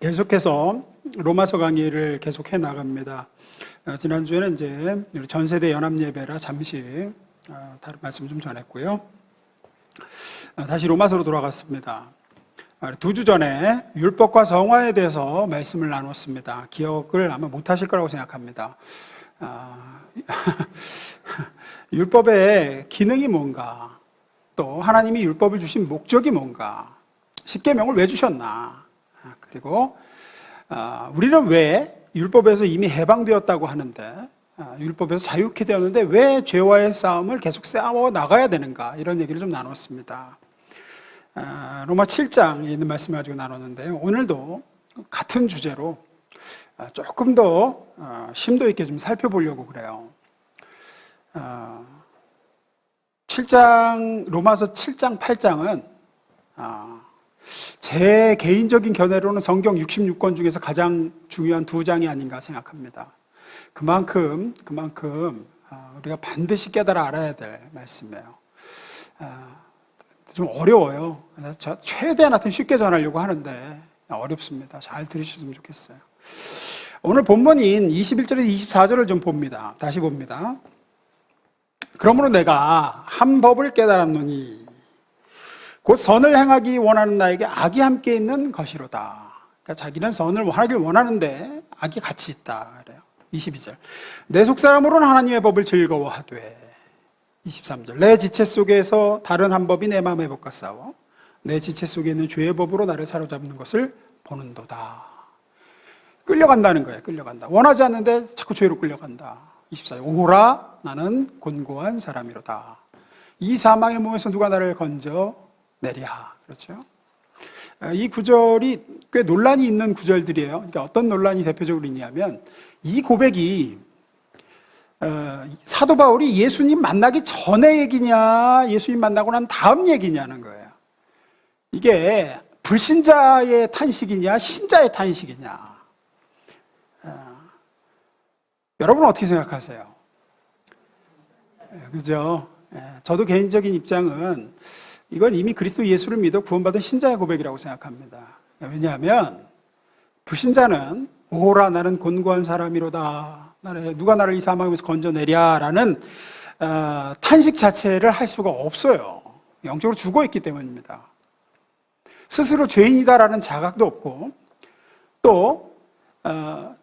계속해서 로마서 강의를 계속해 나갑니다. 지난주에는 이제 전세대 연합예배라 잠시 다른 말씀 좀 전했고요. 다시 로마서로 돌아갔습니다. 2주 전에 율법과 성화에 대해서 말씀을 나눴습니다. 기억을 아마 못하실 거라고 생각합니다. 율법의 기능이 뭔가, 또 하나님이 율법을 주신 목적이 뭔가, 십계명을 왜 주셨나, 그리고 우리는 왜 율법에서 이미 해방되었다고 하는데, 율법에서 자유케 되었는데 왜 죄와의 싸움을 계속 싸워 나가야 되는가, 이런 얘기를 좀 나눴습니다. 로마 7장에 있는 말씀을 가지고 나눴는데요. 오늘도 같은 주제로 조금 더 심도 있게 좀 살펴보려고 그래요. 7장, 로마서 7장, 8장은 제 개인적인 견해로는 성경 66권 중에서 가장 중요한 2장이 아닌가 생각합니다. 그만큼 우리가 반드시 깨달아 알아야 될 말씀이에요. 좀 어려워요. 저 최대한 하여튼 쉽게 전하려고 하는데 어렵습니다. 잘 들으셨으면 좋겠어요. 오늘 본문인 21절에서 24절을 좀 봅니다. 다시 봅니다. 그러므로 내가 한 법을 깨달았노니 곧 선을 행하기 원하는 나에게 악이 함께 있는 것이로다. 그러니까 자기는 선을 하길 원하는데 악이 같이 있다 그래요. 22절. 내 속사람으로는 하나님의 법을 즐거워하되. 23절. 내 지체 속에서 다른 한 법이 내 마음의 법과 싸워 내 지체 속에 있는 죄의 법으로 나를 사로잡는 것을 보는도다. 끌려간다는 거예요. 끌려간다. 원하지 않는데 자꾸 죄로 끌려간다. 24절. 오라 나는 곤고한 사람이로다. 이 사망의 몸에서 누가 나를 건져 내랴. 그렇죠? 이 구절이 꽤 논란이 있는 구절들이에요. 그러니까 어떤 논란이 대표적으로 있냐면 이 고백이 사도 바울이 예수님 만나기 전의 얘기냐, 예수님 만나고 난 다음 얘기냐는 거예요. 이게 불신자의 탄식이냐, 신자의 탄식이냐. 여러분은 어떻게 생각하세요? 그죠? 저도 개인적인 입장은 이건 이미 그리스도 예수를 믿어 구원받은 신자의 고백이라고 생각합니다. 왜냐하면 불신자는 오라 나는 곤고한 사람이로다. 누가 나를 이 사망에서 건져내랴라는 탄식 자체를 할 수가 없어요. 영적으로 죽어있기 때문입니다. 스스로 죄인이다라는 자각도 없고 또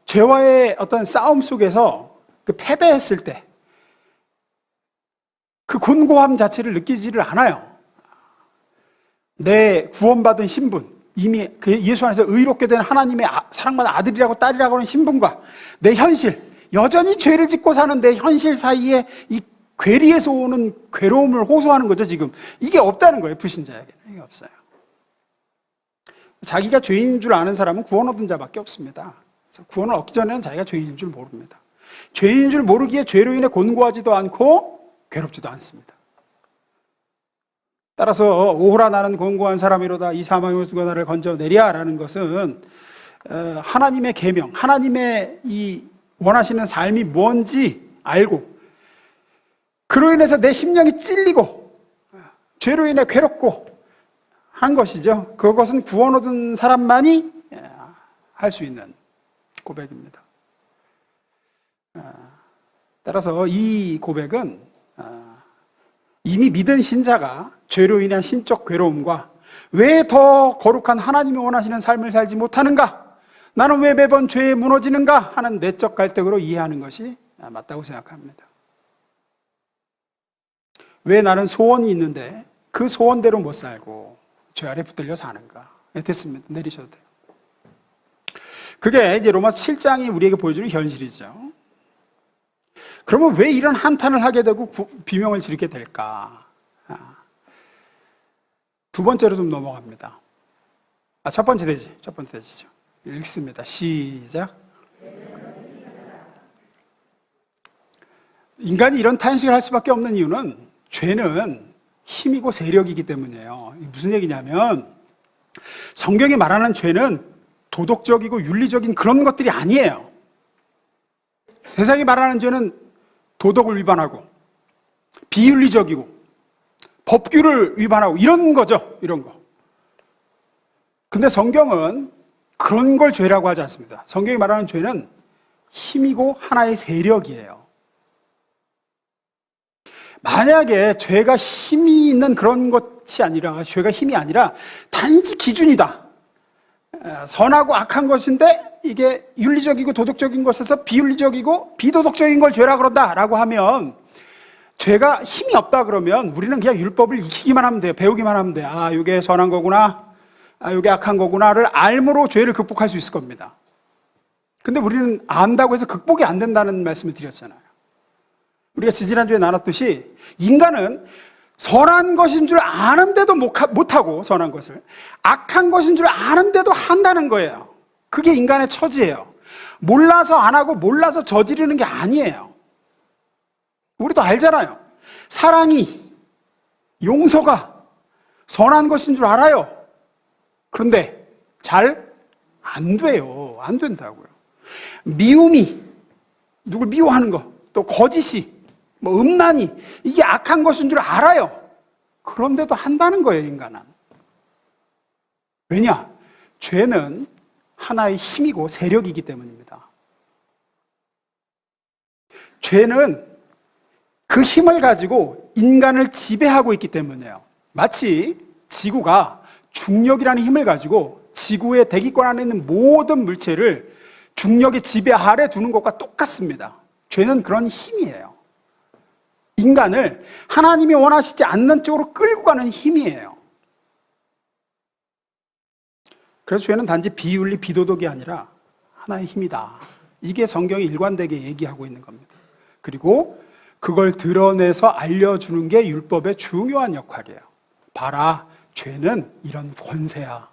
죄와의 어떤 싸움 속에서 그 패배했을 때 그 곤고함 자체를 느끼지를 않아요. 내 구원받은 신분, 이미 그 예수 안에서 의롭게 된 하나님의 사랑받은 아들이라고 딸이라고 하는 신분과 내 현실, 여전히 죄를 짓고 사는 내 현실 사이에 이 괴리에서 오는 괴로움을 호소하는 거죠, 지금. 이게 없다는 거예요, 불신자에게는. 이게 없어요. 자기가 죄인인 줄 아는 사람은 구원 얻은 자밖에 없습니다. 구원을 얻기 전에는 자기가 죄인인 줄 모릅니다. 죄인인 줄 모르기에 죄로 인해 곤고하지도 않고 괴롭지도 않습니다. 따라서 오호라 나는 곤고한 사람이로다 이 사망에서 누가 나를 건져내랴라는 것은 하나님의 계명, 하나님의 이 원하시는 삶이 뭔지 알고 그로 인해서 내 심령이 찔리고 죄로 인해 괴롭고 한 것이죠. 그것은 구원 얻은 사람만이 할 수 있는 고백입니다. 따라서 이 고백은 이미 믿은 신자가 죄로 인한 신적 괴로움과 왜 더 거룩한 하나님이 원하시는 삶을 살지 못하는가? 나는 왜 매번 죄에 무너지는가? 하는 내적 갈등으로 이해하는 것이 맞다고 생각합니다. 왜 나는 소원이 있는데 그 소원대로 못 살고 죄 아래 붙들려 사는가? 됐습니다. 내리셔도 돼요. 그게 이제 로마서 7장이 우리에게 보여주는 현실이죠. 그러면 왜 이런 한탄을 하게 되고 비명을 지르게 될까? 두 번째로 좀 넘어갑니다. 첫 번째 되지죠. 읽습니다. 시작. 인간이 이런 탄식을 할 수밖에 없는 이유는 죄는 힘이고 세력이기 때문이에요. 무슨 얘기냐면 성경이 말하는 죄는 도덕적이고 윤리적인 그런 것들이 아니에요. 세상이 말하는 죄는 도덕을 위반하고 비윤리적이고 법규를 위반하고 이런 거죠. 이런 거. 근데 성경은 그런 걸 죄라고 하지 않습니다. 성경이 말하는 죄는 힘이고 하나의 세력이에요. 만약에 죄가 힘이 있는 그런 것이 아니라, 죄가 힘이 아니라 단지 기준이다. 선하고 악한 것인데 이게 윤리적이고 도덕적인 것에서 비윤리적이고 비도덕적인 걸 죄라 그런다라고 하면, 죄가 힘이 없다 그러면 우리는 그냥 율법을 익히기만 하면 돼요. 배우기만 하면 돼요. 아, 이게 선한 거구나, 아, 이게 악한 거구나를 알므로 죄를 극복할 수 있을 겁니다. 근데 우리는 안다고 해서 극복이 안 된다는 말씀을 드렸잖아요. 우리가 지지난주에 나눴듯이 인간은 선한 것인 줄 아는데도 못하고, 선한 것을 악한 것인 줄 아는데도 한다는 거예요. 그게 인간의 처지예요. 몰라서 안 하고 몰라서 저지르는 게 아니에요. 우리도 알잖아요. 사랑이, 용서가 선한 것인 줄 알아요. 그런데 잘 안 돼요. 안 된다고요. 미움이, 누굴 미워하는 거, 또 거짓이, 음란이, 이게 악한 것인 줄 알아요. 그런데도 한다는 거예요, 인간은. 왜냐? 죄는 하나의 힘이고 세력이기 때문입니다. 죄는 그 힘을 가지고 인간을 지배하고 있기 때문이에요. 마치 지구가 중력이라는 힘을 가지고 지구의 대기권 안에 있는 모든 물체를 중력의 지배 아래 두는 것과 똑같습니다. 죄는 그런 힘이에요. 인간을 하나님이 원하시지 않는 쪽으로 끌고 가는 힘이에요. 그래서 죄는 단지 비윤리, 비도덕이 아니라 하나의 힘이다. 이게 성경이 일관되게 얘기하고 있는 겁니다. 그리고 그걸 드러내서 알려주는 게 율법의 중요한 역할이에요. 봐라, 죄는 이런 권세야.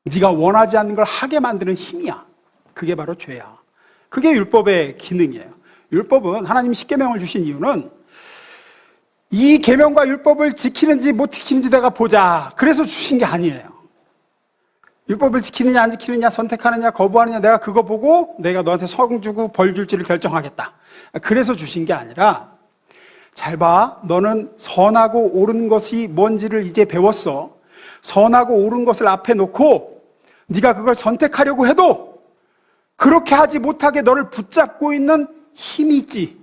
네가 원하지 않는 걸 하게 만드는 힘이야. 그게 바로 죄야. 그게 율법의 기능이에요. 율법은, 하나님이 십계명을 주신 이유는 이 계명과 율법을 지키는지 못 지키는지 내가 보자, 그래서 주신 게 아니에요. 율법을 지키느냐 안 지키느냐, 선택하느냐 거부하느냐, 내가 그거 보고 내가 너한테 성 주고 벌 줄지를 결정하겠다, 그래서 주신 게 아니라, 잘 봐, 너는 선하고 옳은 것이 뭔지를 이제 배웠어. 선하고 옳은 것을 앞에 놓고 네가 그걸 선택하려고 해도 그렇게 하지 못하게 너를 붙잡고 있는 힘이 있지.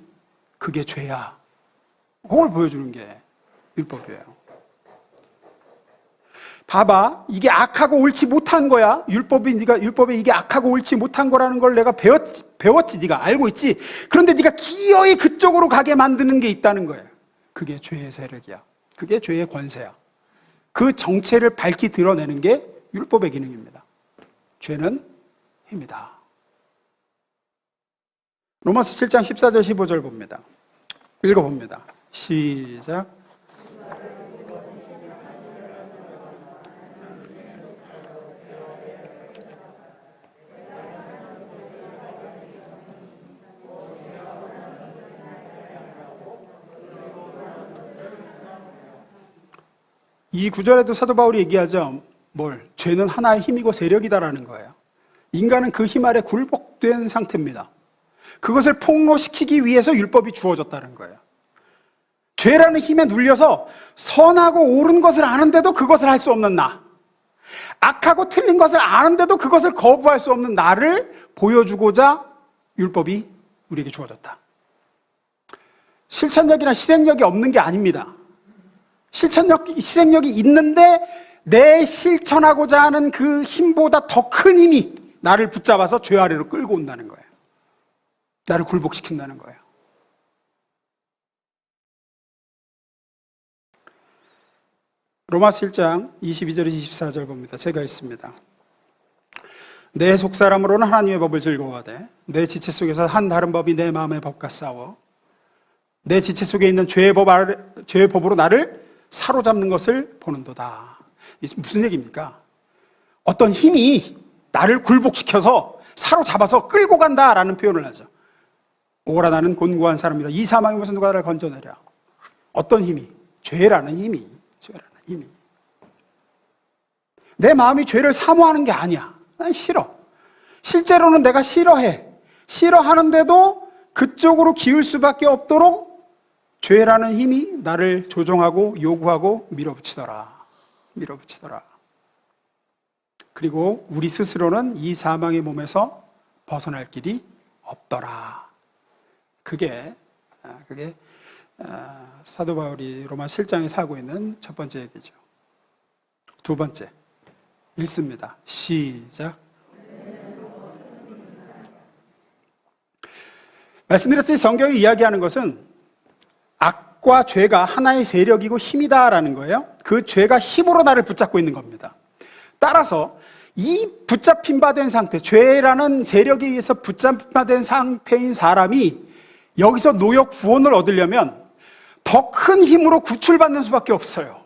그게 죄야. 그걸 보여주는 게 율법이에요. 봐봐, 이게 악하고 옳지 못한 거야. 율법에 이게 악하고 옳지 못한 거라는 걸 내가 배웠지. 네가 알고 있지. 그런데 네가 기어이 그쪽으로 가게 만드는 게 있다는 거예요. 그게 죄의 세력이야. 그게 죄의 권세야. 그 정체를 밝히 드러내는 게 율법의 기능입니다. 죄는 힘이다. 로마서 7장 14절 15절 봅니다. 읽어봅니다. 시작. 이 구절에도 사도 바울이 얘기하죠. 뭘? 죄는 하나의 힘이고 세력이다라는 거예요. 인간은 그 힘 아래 굴복된 상태입니다. 그것을 폭로시키기 위해서 율법이 주어졌다는 거예요. 죄라는 힘에 눌려서 선하고 옳은 것을 아는데도 그것을 할 수 없는 나, 악하고 틀린 것을 아는데도 그것을 거부할 수 없는 나를 보여주고자 율법이 우리에게 주어졌다. 실천력이나 실행력이 없는 게 아닙니다. 실행력이 있는데 내 실천하고자 하는 그 힘보다 더 큰 힘이 나를 붙잡아서 죄 아래로 끌고 온다는 거예요. 나를 굴복시킨다는 거예요. 로마서 1장 22절 24절 봅니다. 제가 읽습니다. 내 속사람으로는 하나님의 법을 즐거워하되 내 지체 속에서 한 다른 법이 내 마음의 법과 싸워 내 지체 속에 있는 죄의 법으로 나를 사로잡는 것을 보는도다. 무슨 얘기입니까? 어떤 힘이 나를 굴복시켜서 사로잡아서 끌고 간다라는 표현을 하죠. 오라 나는 곤고한 사람이라 이 사망의 것은 누가 나를 건져내랴. 어떤 힘이? 죄라는 힘이. 내 마음이 죄를 사모하는 게 아니야. 난 싫어. 실제로는 내가 싫어해. 싫어하는데도 그쪽으로 기울 수밖에 없도록 죄라는 힘이 나를 조종하고 요구하고 밀어붙이더라. 그리고 우리 스스로는 이 사망의 몸에서 벗어날 길이 없더라. 그게 사도 바울이 로마 7장에서 하고 있는 첫 번째 얘기죠. 두 번째, 읽습니다. 시작. 말씀드렸듯이 성경이 이야기하는 것은 악과 죄가 하나의 세력이고 힘이다라는 거예요. 그 죄가 힘으로 나를 붙잡고 있는 겁니다. 따라서 이 붙잡힌 바 된 상태, 죄라는 세력에 의해서 붙잡힌 바 된 상태인 사람이 여기서 노여 구원을 얻으려면 더 큰 힘으로 구출받는 수밖에 없어요.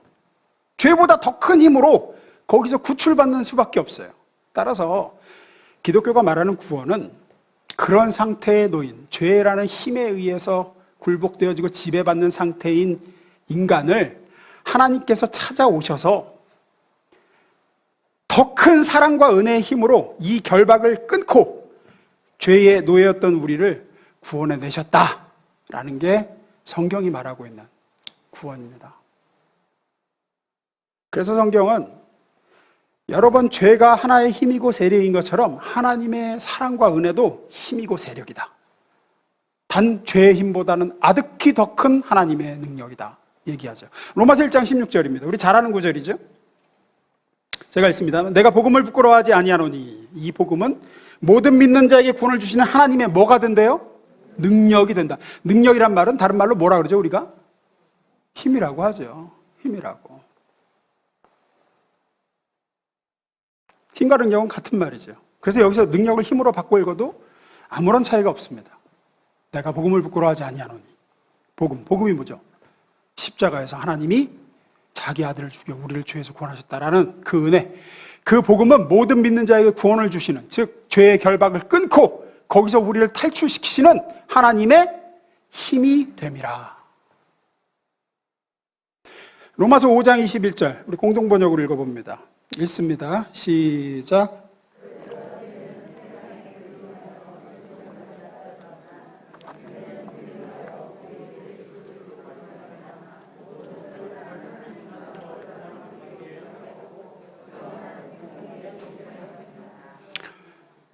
죄보다 더 큰 힘으로 거기서 구출받는 수밖에 없어요. 따라서 기독교가 말하는 구원은 그런 상태에 놓인 죄라는 힘에 의해서 굴복되어지고 지배받는 상태인 인간을 하나님께서 찾아오셔서 더 큰 사랑과 은혜의 힘으로 이 결박을 끊고 죄에 놓였던 우리를 구원해 내셨다라는 게 성경이 말하고 있는 구원입니다. 그래서 성경은 여러 번 죄가 하나의 힘이고 세력인 것처럼 하나님의 사랑과 은혜도 힘이고 세력이다. 단 죄의 힘보다는 아득히 더 큰 하나님의 능력이다 얘기하죠. 로마서 1장 16절입니다. 우리 잘 아는 구절이죠. 제가 읽습니다. 내가 복음을 부끄러워하지 아니하노니 이 복음은 모든 믿는 자에게 구원을 주시는 하나님의 뭐가 된대요? 능력이 된다. 능력이란 말은 다른 말로 뭐라 그러죠 우리가? 힘이라고 하죠. 힘이라고. 힘과 능력은 같은 말이죠. 그래서 여기서 능력을 힘으로 바꿔 읽어도 아무런 차이가 없습니다. 내가 복음을 부끄러워하지 아니하노니. 복음이 뭐죠? 십자가에서 하나님이 자기 아들을 죽여 우리를 죄에서 구원하셨다라는 그 은혜, 그 복음은 모든 믿는 자에게 구원을 주시는, 즉 죄의 결박을 끊고 거기서 우리를 탈출시키시는 하나님의 힘이 됨이라. 로마서 5장 21절 우리 공동번역으로 읽어봅니다. 읽습니다. 시작.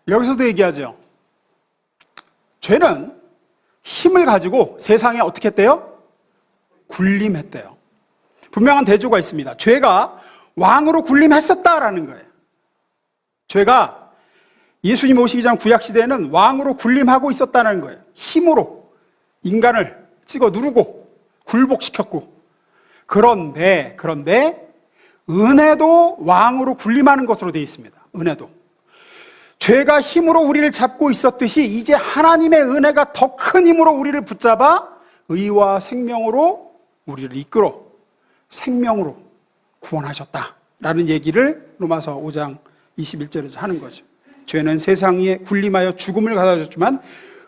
여기서도 얘기하죠. 죄는 힘을 가지고 세상에 어떻게 했대요? 군림했대요. 분명한 대조가 있습니다. 죄가 왕으로 군림했었다라는 거예요. 죄가 예수님 오시기 전 구약시대에는 왕으로 군림하고 있었다는 거예요. 힘으로 인간을 찍어 누르고 굴복시켰고. 그런데 은혜도 왕으로 군림하는 것으로 되어 있습니다. 은혜도. 죄가 힘으로 우리를 잡고 있었듯이 이제 하나님의 은혜가 더 큰 힘으로 우리를 붙잡아 의와 생명으로 우리를 이끌어 생명으로 구원하셨다라는 얘기를 로마서 5장 21절에서 하는 거죠. 죄는 세상에 군림하여 죽음을 가져줬지만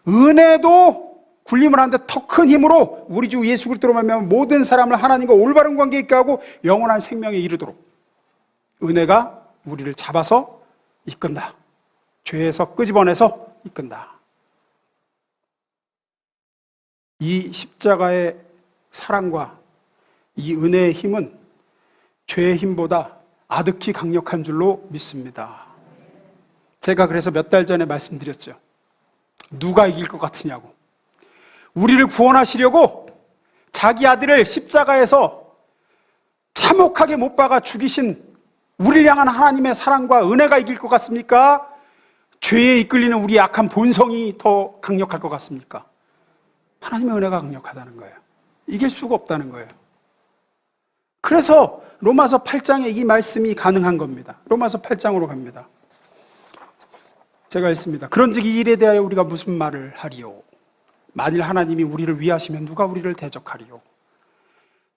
은혜도 군림을 하는데 더 큰 힘으로 우리 주 예수 그리스도로 말미암아 모든 사람을 하나님과 올바른 관계 있게 하고 영원한 생명에 이르도록 은혜가 우리를 잡아서 이끈다. 죄에서 끄집어내서 이끈다. 이 십자가의 사랑과 이 은혜의 힘은 죄의 힘보다 아득히 강력한 줄로 믿습니다. 제가 그래서 몇 달 전에 말씀드렸죠. 누가 이길 것 같으냐고. 우리를 구원하시려고 자기 아들을 십자가에서 참혹하게 못 박아 죽이신 우리를 향한 하나님의 사랑과 은혜가 이길 것 같습니까? 죄에 이끌리는 우리 약한 본성이 더 강력할 것 같습니까? 하나님의 은혜가 강력하다는 거예요. 이길 수가 없다는 거예요. 그래서 로마서 8장에 이 말씀이 가능한 겁니다. 로마서 8장으로 갑니다. 제가 읽습니다. 그런즉 이 일에 대하여 우리가 무슨 말을 하리요? 만일 하나님이 우리를 위하시면 누가 우리를 대적하리요?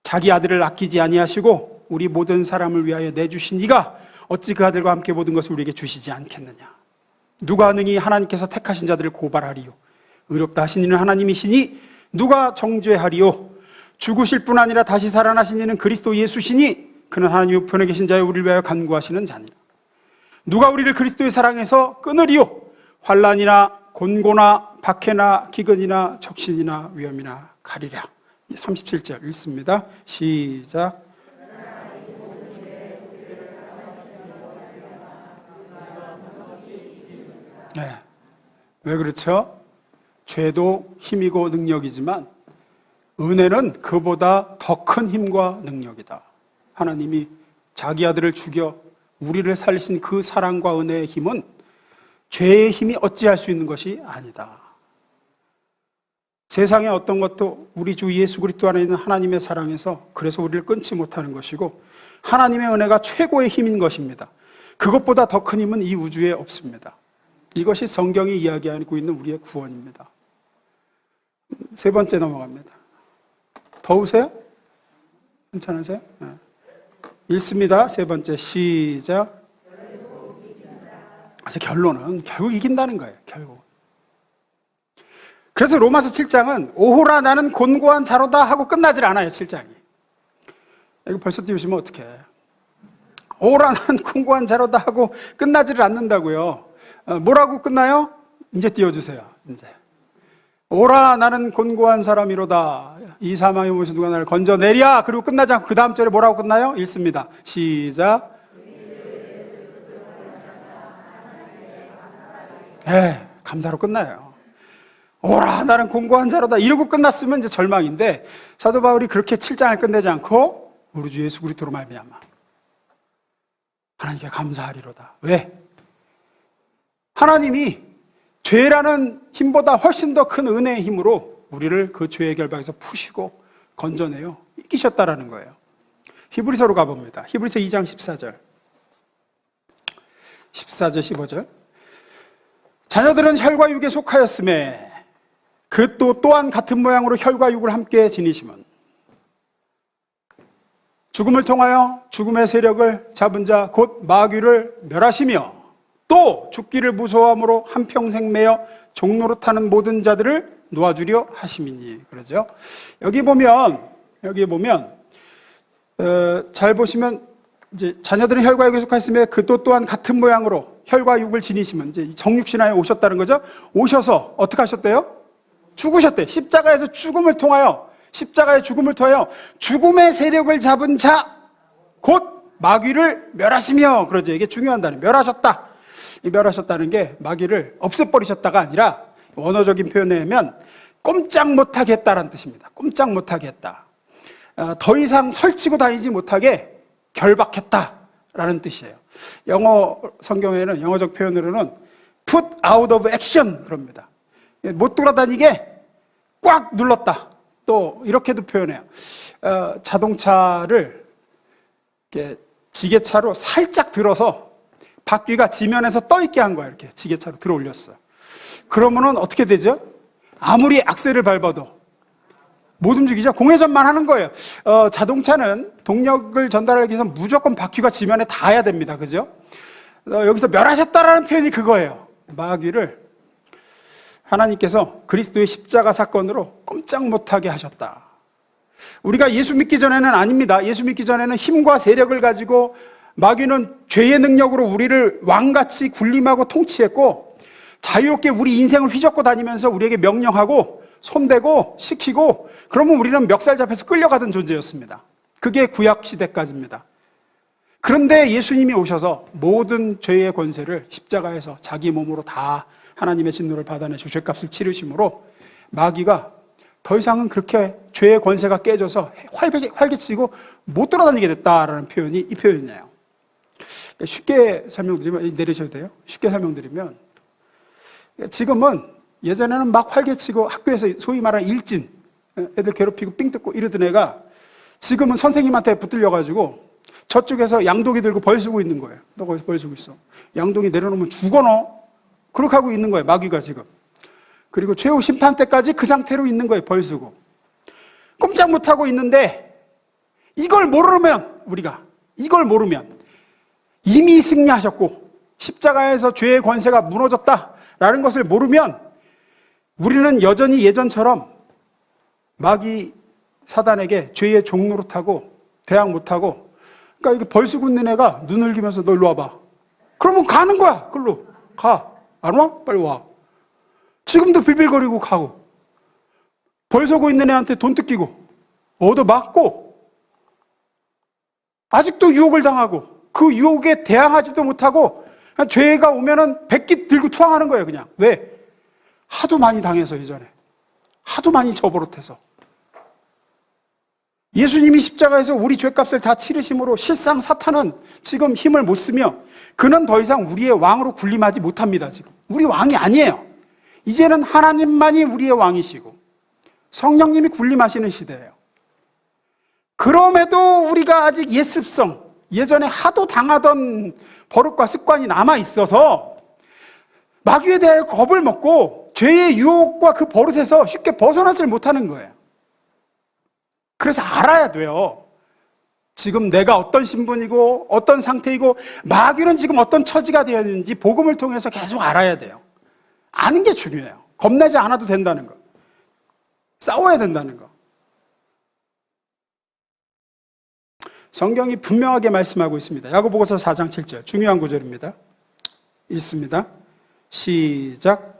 자기 아들을 아끼지 아니하시고 우리 모든 사람을 위하여 내주신 이가 어찌 그 아들과 함께 모든 것을 우리에게 주시지 않겠느냐? 누가 능히 하나님께서 택하신 자들을 고발하리요? 의롭다 하신 이는 하나님이시니 누가 정죄하리요? 죽으실 뿐 아니라 다시 살아나신 이는 그리스도 예수시니 그는 하나님 우편에 계신 자여 우리를 위하여 간구하시는 자니라. 누가 우리를 그리스도의 사랑에서 끊으리요? 환난이나 곤고나 박해나 기근이나 적신이나 위험이나 가리랴. 37절 읽습니다. 시작. 네. 왜 그렇죠? 죄도 힘이고 능력이지만 은혜는 그보다 더 큰 힘과 능력이다. 하나님이 자기 아들을 죽여 우리를 살리신 그 사랑과 은혜의 힘은 죄의 힘이 어찌할 수 있는 것이 아니다. 세상의 어떤 것도 우리 주 예수 그리스도 안에 있는 하나님의 사랑에서 그래서 우리를 끊지 못하는 것이고 하나님의 은혜가 최고의 힘인 것입니다. 그것보다 더 큰 힘은 이 우주에 없습니다. 이것이 성경이 이야기하고 있는 우리의 구원입니다. 세 번째 넘어갑니다. 더우세요? 괜찮으세요? 네. 읽습니다. 세 번째 시작. 그래서 결론은 결국 이긴다는 거예요. 결국. 그래서 로마서 7장은 오호라 나는 곤고한 자로다 하고 끝나질 않아요. 7장이. 이거 벌써 띄우시면 어떡해. 오호라 나는 곤고한 자로다 하고 끝나지를 않는다고요. 뭐라고 끝나요? 이제 띄워주세요. 이제. 오라 나는 곤고한 사람이로다. 이 사망의 몸에서 누가 나를 건져내랴. 그리고 끝나지 않고 그 다음 절에 뭐라고 끝나요? 읽습니다. 시작. 네, 감사로 끝나요. 오라 나는 곤고한 자로다. 이러고 끝났으면 이제 절망인데 사도 바울이 그렇게 7장을 끝내지 않고 우리 주 예수 그리스도로 말미암아 하나님께 감사하리로다. 왜? 하나님이 죄라는 힘보다 훨씬 더 큰 은혜의 힘으로 우리를 그 죄의 결박에서 푸시고 건져내요. 이기셨다라는 거예요. 히브리서로 가봅니다. 히브리서 2장 14절. 14절 15절. 자녀들은 혈과 육에 속하였음에 그 또한 같은 모양으로 혈과 육을 함께 지니시면 죽음을 통하여 죽음의 세력을 잡은 자 곧 마귀를 멸하시며 또 죽기를 무서워함으로 한평생 매여 종노릇하는 모든 자들을 놓아주려 하심이니. 그러죠. 여기 보면 잘 보시면 이제 자녀들은 혈과 육에 속하였으며 그 또한 같은 모양으로 혈과 육을 지니시면 이제 정육신하에 오셨다는 거죠. 오셔서 어떻게 하셨대요? 죽으셨대. 십자가에서 죽음을 통하여 죽음의 세력을 잡은 자 곧 마귀를 멸하시며. 그러죠. 이게 중요한 단어. 멸하셨다. 이 멸하셨다는 게 마귀를 없애버리셨다가 아니라 원어적인 표현에 의하면 꼼짝 못하게 했다라는 뜻입니다. 꼼짝 못하게 했다. 더 이상 설치고 다니지 못하게 결박했다라는 뜻이에요. 영어 성경에는 영어적 표현으로는 put out of action 그럽니다. 못 돌아다니게 꽉 눌렀다. 또 이렇게도 표현해요. 자동차를 이렇게 지게차로 살짝 들어서 바퀴가 지면에서 떠있게 한 거야. 이렇게 지게차로 들어 올렸어. 그러면은 어떻게 되죠? 아무리 악셀을 밟아도 못 움직이죠. 공회전만 하는 거예요. 자동차는 동력을 전달하기 위해서 무조건 바퀴가 지면에 닿아야 됩니다. 그죠? 여기서 멸하셨다라는 표현이 그거예요. 마귀를 하나님께서 그리스도의 십자가 사건으로 꼼짝 못하게 하셨다. 우리가 예수 믿기 전에는 아닙니다. 예수 믿기 전에는 힘과 세력을 가지고 마귀는 죄의 능력으로 우리를 왕같이 군림하고 통치했고 자유롭게 우리 인생을 휘젓고 다니면서 우리에게 명령하고 손대고 시키고 그러면 우리는 멱살 잡혀서 끌려가던 존재였습니다. 그게 구약 시대까지입니다. 그런데 예수님이 오셔서 모든 죄의 권세를 십자가에서 자기 몸으로 다 하나님의 진노를 받아내시고 죄값을 치르심으로 마귀가 더 이상은 그렇게 죄의 권세가 깨져서 활개치고 못 돌아다니게 됐다라는 표현이 이 표현이에요. 쉽게 설명드리면, 내리셔도 돼요. 쉽게 설명드리면 지금은 예전에는 막 활개치고 학교에서 소위 말하는 일진, 애들 괴롭히고 삥 뜯고 이러던 애가 지금은 선생님한테 붙들려가지고 저쪽에서 양동이 들고 벌 쓰고 있는 거예요. 너 거기서 벌 쓰고 있어. 양동이 내려놓으면 죽어 너. 그렇게 하고 있는 거예요. 마귀가 지금. 그리고 최후 심판 때까지 그 상태로 있는 거예요. 벌 쓰고. 꼼짝 못하고 있는데 이걸 모르면 이미 승리하셨고 십자가에서 죄의 권세가 무너졌다라는 것을 모르면 우리는 여전히 예전처럼 마귀 사단에게 죄의 종노릇하고 대항 못하고 그러니까 이게 벌 쓰고 있는 애가 눈을 기면서 너 일로 와봐. 그러면 가는 거야. 글로 가. 안 와? 빨리 와. 지금도 빌빌거리고 가고 벌 서고 있는 애한테 돈 뜯기고 얻어맞고 아직도 유혹을 당하고 그 유혹에 대항하지도 못하고 그냥 죄가 오면은 백기 들고 투항하는 거예요, 그냥. 왜? 하도 많이 당해서, 예전에. 하도 많이 저버릇해서. 예수님이 십자가에서 우리 죄값을 다 치르심으로 실상 사탄은 지금 힘을 못 쓰며 그는 더 이상 우리의 왕으로 군림하지 못합니다, 지금. 우리 왕이 아니에요. 이제는 하나님만이 우리의 왕이시고 성령님이 군림하시는 시대예요. 그럼에도 우리가 아직 옛습성, 예전에 하도 당하던 버릇과 습관이 남아 있어서 마귀에 대해 겁을 먹고 죄의 유혹과 그 버릇에서 쉽게 벗어나질 못하는 거예요. 그래서 알아야 돼요. 지금 내가 어떤 신분이고 어떤 상태이고 마귀는 지금 어떤 처지가 되어 있는지 복음을 통해서 계속 알아야 돼요. 아는 게 중요해요. 겁내지 않아도 된다는 거. 싸워야 된다는 거. 성경이 분명하게 말씀하고 있습니다. 야고보서 4장 7절 중요한 구절입니다. 읽습니다. 시작.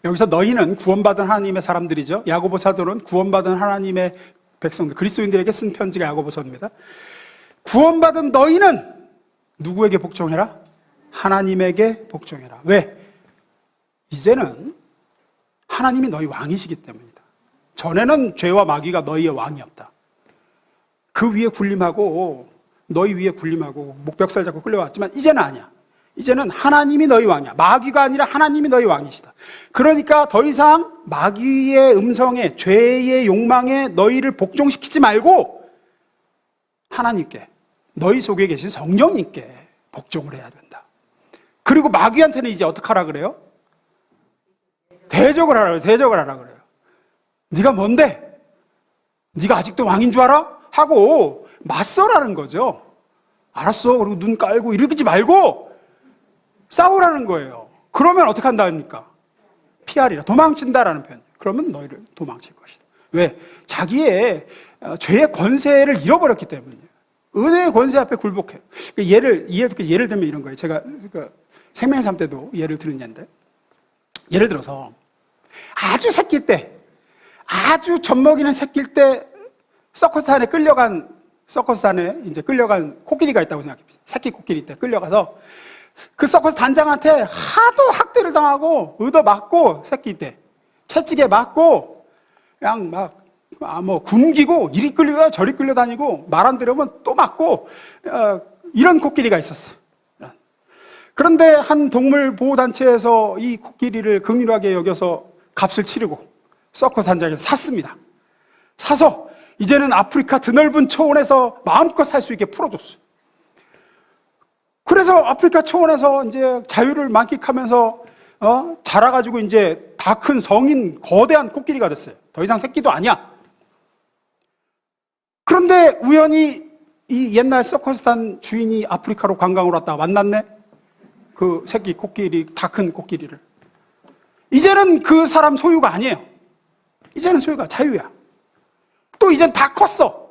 여기서 너희는 구원받은 하나님의 사람들이죠. 야고보 사도는 구원받은 하나님의 백성들, 그리스도인들에게 쓴 편지가 야고보서입니다. 구원받은 너희는 누구에게 복종해라? 하나님에게 복종해라. 왜? 이제는 하나님이 너희 왕이시기 때문이다. 전에는 죄와 마귀가 너희의 왕이었다. 그 위에 군림하고 너희 위에 군림하고 목벽살 잡고 끌려왔지만 이제는 아니야. 이제는 하나님이 너희 왕이야. 마귀가 아니라 하나님이 너희 왕이시다. 그러니까 더 이상 마귀의 음성에, 죄의 욕망에 너희를 복종시키지 말고 하나님께, 너희 속에 계신 성령님께 복종을 해야 된다. 그리고 마귀한테는 이제 어떻게 하라 그래요? 대적을 하라 그래요. 대적을 하라 그래요. 네가 뭔데? 네가 아직도 왕인 줄 알아? 하고 맞서라는 거죠. 알았어. 그리고 눈 깔고 이러지 말고 싸우라는 거예요. 그러면 어떻게 한다니까? 피하리라. 도망친다라는 표현. 그러면 너희를 도망칠 것이다. 왜? 자기의 죄의 권세를 잃어버렸기 때문이에요. 은혜의 권세 앞에 굴복해요. 예를 들면 이런 거예요. 제가 생명의 삶 때도 예를 드는 예인데, 예를 들어서 아주 새끼 때, 아주 젖먹이는 새끼일 때 서커스 안에 끌려간 코끼리가 있다고 생각해봅시다. 새끼 코끼리 때 끌려가서 그 서커스 단장한테 하도 학대를 당하고 얻어맞고 새끼 때 채찍에 맞고 그냥 막 굶기고 이리 끌려다 저리 끌려다니고 말 안 들으면 또 맞고 이런 코끼리가 있었어요. 그런데 한 동물보호단체에서 이 코끼리를 긍휼하게 여겨서 값을 치르고 서커스 단장에서 샀습니다. 사서 이제는 아프리카 드넓은 초원에서 마음껏 살 수 있게 풀어줬어요. 그래서 아프리카 초원에서 이제 자유를 만끽하면서 자라가지고 이제 다 큰 성인 거대한 코끼리가 됐어요. 더 이상 새끼도 아니야. 그런데 우연히 이 옛날 서커스단 주인이 아프리카로 관광을 왔다 만났네. 그 새끼 코끼리, 다 큰 코끼리를. 이제는 그 사람 소유가 아니에요. 이제는 소유가 자유야. 또 이젠 다 컸어.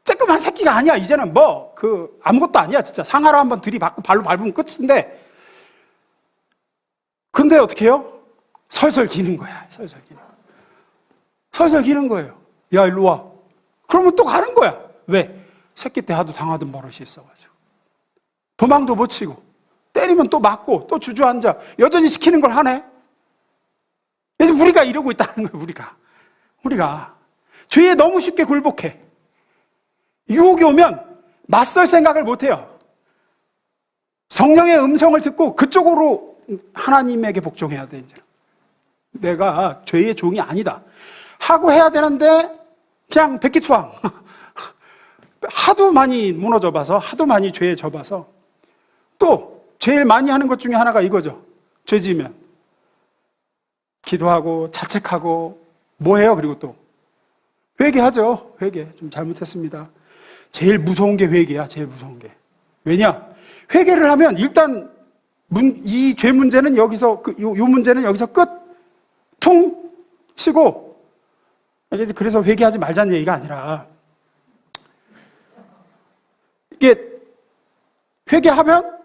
쬐끄만 새끼가 아니야. 이제는 아무것도 아니야. 진짜 상하로 한번 들이받고 발로 밟으면 끝인데. 근데 어떻게 해요? 설설 기는 거야. 설설 기는 거예요. 야, 일로 와. 그러면 또 가는 거야. 왜? 새끼 때 하도 당하던 버릇이 있어가지고. 도망도 못 치고, 때리면 또 맞고, 또 주저앉아. 여전히 시키는 걸 하네. 그래서 우리가 이러고 있다는 거예요, 우리가. 죄에 너무 쉽게 굴복해. 유혹이 오면 맞설 생각을 못 해요. 성령의 음성을 듣고 그쪽으로 하나님에게 복종해야 돼, 이제. 내가 죄의 종이 아니다. 하고 해야 되는데, 그냥 백기투항. 하도 많이 무너져 봐서, 하도 많이 죄에 져봐서. 또, 제일 많이 하는 것 중에 하나가 이거죠. 죄 지으면. 기도하고, 자책하고, 뭐 해요? 그리고 또. 회개하죠. 회개. 좀 잘못했습니다. 제일 무서운 게 회개야. 제일 무서운 게. 왜냐? 회개를 하면 일단 이 죄 문제는 여기서 요 문제는 여기서 끝. 퉁 치고. 그래서 회개하지 말자는 얘기가 아니라 이게 회개하면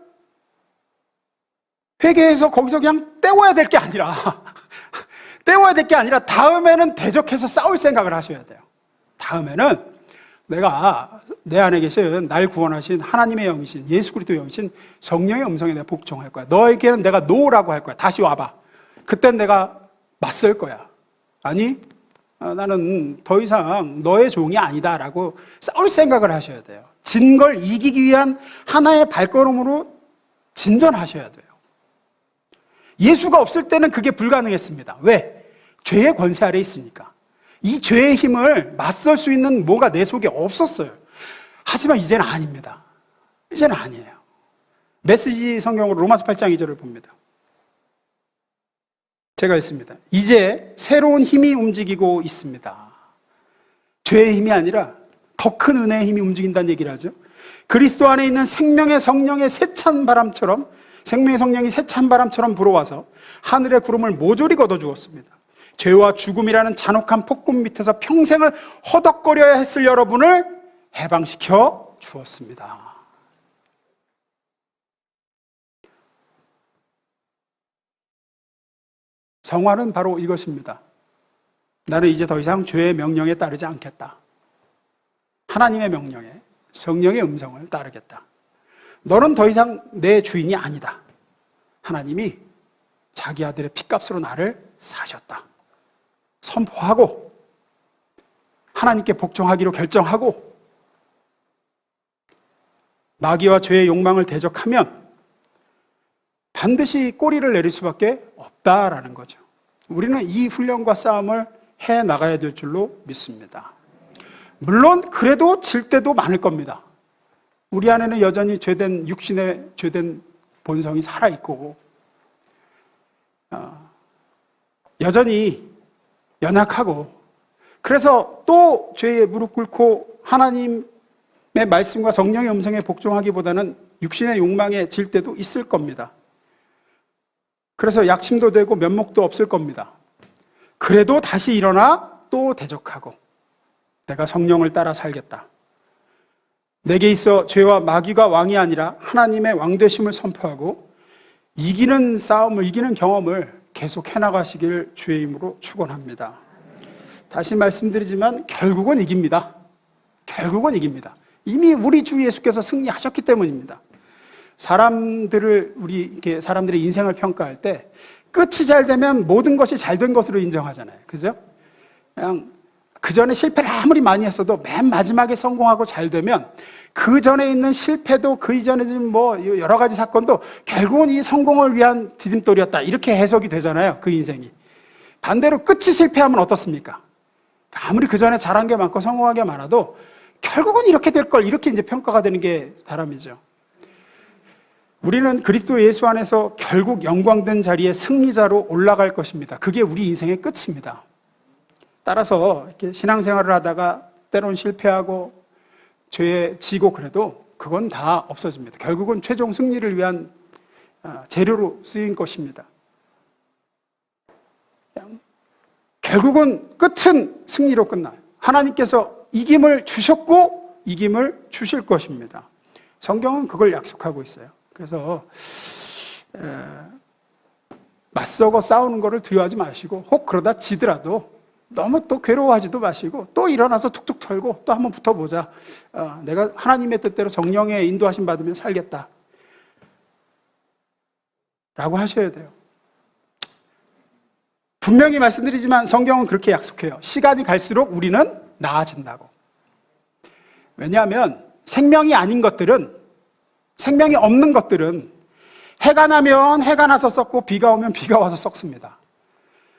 회개해서 거기서 그냥 때워야 될 게 아니라 다음에는 대적해서 싸울 생각을 하셔야 돼요. 다음에는 내가 내 안에 계신 날 구원하신 하나님의 영이신 예수 그리스도의 영이신 성령의 음성에 내가 복종할 거야. 너에게는 내가 노라고 할 거야. 다시 와봐. 그땐 내가 맞설 거야. 아니, 나는 더 이상 너의 종이 아니다라고 싸울 생각을 하셔야 돼요. 진 걸 이기기 위한 하나의 발걸음으로 진전하셔야 돼요. 예수가 없을 때는 그게 불가능했습니다. 왜? 죄의 권세 아래 있으니까. 이 죄의 힘을 맞설 수 있는 뭐가 내 속에 없었어요. 하지만 이제는 아닙니다. 이제는 아니에요. 메시지 성경으로 로마서 8장 2절을 봅니다. 제가 읽습니다. 이제 새로운 힘이 움직이고 있습니다. 죄의 힘이 아니라 더 큰 은혜의 힘이 움직인다는 얘기를 하죠. 그리스도 안에 있는 생명의 성령의 세찬 바람처럼, 생명의 성령이 세찬 바람처럼 불어와서 하늘의 구름을 모조리 걷어주었습니다. 죄와 죽음이라는 잔혹한 폭군 밑에서 평생을 허덕거려야 했을 여러분을 해방시켜 주었습니다. 성화는 바로 이것입니다. 나는 이제 더 이상 죄의 명령에 따르지 않겠다. 하나님의 명령에, 성령의 음성을 따르겠다. 너는 더 이상 내 주인이 아니다. 하나님이 자기 아들의 핏값으로 나를 사셨다. 선포하고 하나님께 복종하기로 결정하고 마귀와 죄의 욕망을 대적하면 반드시 꼬리를 내릴 수밖에 없다라는 거죠. 우리는 이 훈련과 싸움을 해 나가야 될 줄로 믿습니다. 물론 그래도 질 때도 많을 겁니다. 우리 안에는 여전히 죄된 육신의 죄된 본성이 살아있고 여전히 연약하고 그래서 또 죄에 무릎 꿇고 하나님의 말씀과 성령의 음성에 복종하기보다는 육신의 욕망에 질 때도 있을 겁니다. 그래서 약침도 되고 면목도 없을 겁니다. 그래도 다시 일어나 또 대적하고 내가 성령을 따라 살겠다. 내게 있어 죄와 마귀가 왕이 아니라 하나님의 왕되심을 선포하고 이기는 싸움을, 이기는 경험을 계속 해나가시길 주의 이름으로 축원합니다. 다시 말씀드리지만 결국은 이깁니다. 결국은 이깁니다. 이미 우리 주 예수께서 승리하셨기 때문입니다. 사람들의 인생을 평가할 때 끝이 잘 되면 모든 것이 잘 된 것으로 인정하잖아요. 그죠? 그냥 그 전에 실패를 아무리 많이 했어도 맨 마지막에 성공하고 잘 되면 그 전에 있는 실패도 그 이전에 뭐 여러 가지 사건도 결국은 이 성공을 위한 디딤돌이었다. 이렇게 해석이 되잖아요. 그 인생이. 반대로 끝이 실패하면 어떻습니까? 아무리 그 전에 잘한 게 많고 성공한 게 많아도 결국은 이렇게 될 걸 이렇게 이제 평가가 되는 게 사람이죠. 우리는 그리스도 예수 안에서 결국 영광된 자리에 승리자로 올라갈 것입니다. 그게 우리 인생의 끝입니다. 따라서 이렇게 신앙생활을 하다가 때론 실패하고 죄에 지고 그래도 그건 다 없어집니다. 결국은 최종 승리를 위한 재료로 쓰인 것입니다. 결국은 끝은 승리로 끝나요. 하나님께서 이김을 주셨고 이김을 주실 것입니다. 성경은 그걸 약속하고 있어요. 그래서 맞서고 싸우는 거를 두려워하지 마시고 혹 그러다 지더라도 너무 또 괴로워하지도 마시고 또 일어나서 툭툭 털고 또 한번 붙어보자. 내가 하나님의 뜻대로 성령의 인도하심 받으면 살겠다 라고 하셔야 돼요. 분명히 말씀드리지만 성경은 그렇게 약속해요. 시간이 갈수록 우리는 나아진다고. 왜냐하면 생명이 아닌 것들은, 생명이 없는 것들은 해가 나면 해가 나서 썩고 비가 오면 비가 와서 썩습니다.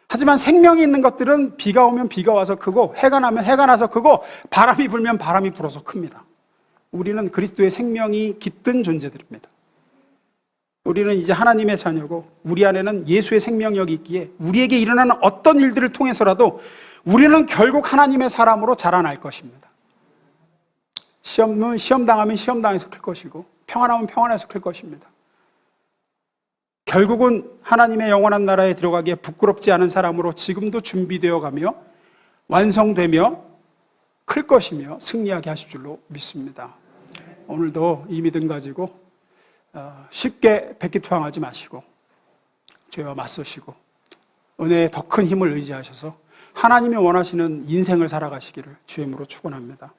하지만 생명이 있는 것들은 비가 오면 비가 와서 크고 해가 나면 해가 나서 크고 바람이 불면 바람이 불어서 큽니다. 우리는 그리스도의 생명이 깃든 존재들입니다. 우리는 이제 하나님의 자녀고 우리 안에는 예수의 생명력이 있기에 우리에게 일어나는 어떤 일들을 통해서라도 우리는 결국 하나님의 사람으로 자라날 것입니다. 시험은 시험 당하면 시험 당해서 클 것이고 평안하면 평안해서 클 것입니다. 결국은 하나님의 영원한 나라에 들어가기에 부끄럽지 않은 사람으로 지금도 준비되어 가며 완성되며 클 것이며 승리하게 하실 줄로 믿습니다. 오늘도 이 믿음 가지고 쉽게 백기투항하지 마시고 죄와 맞서시고 은혜의 더 큰 힘을 의지하셔서 하나님이 원하시는 인생을 살아가시기를 주임으로 축원합니다.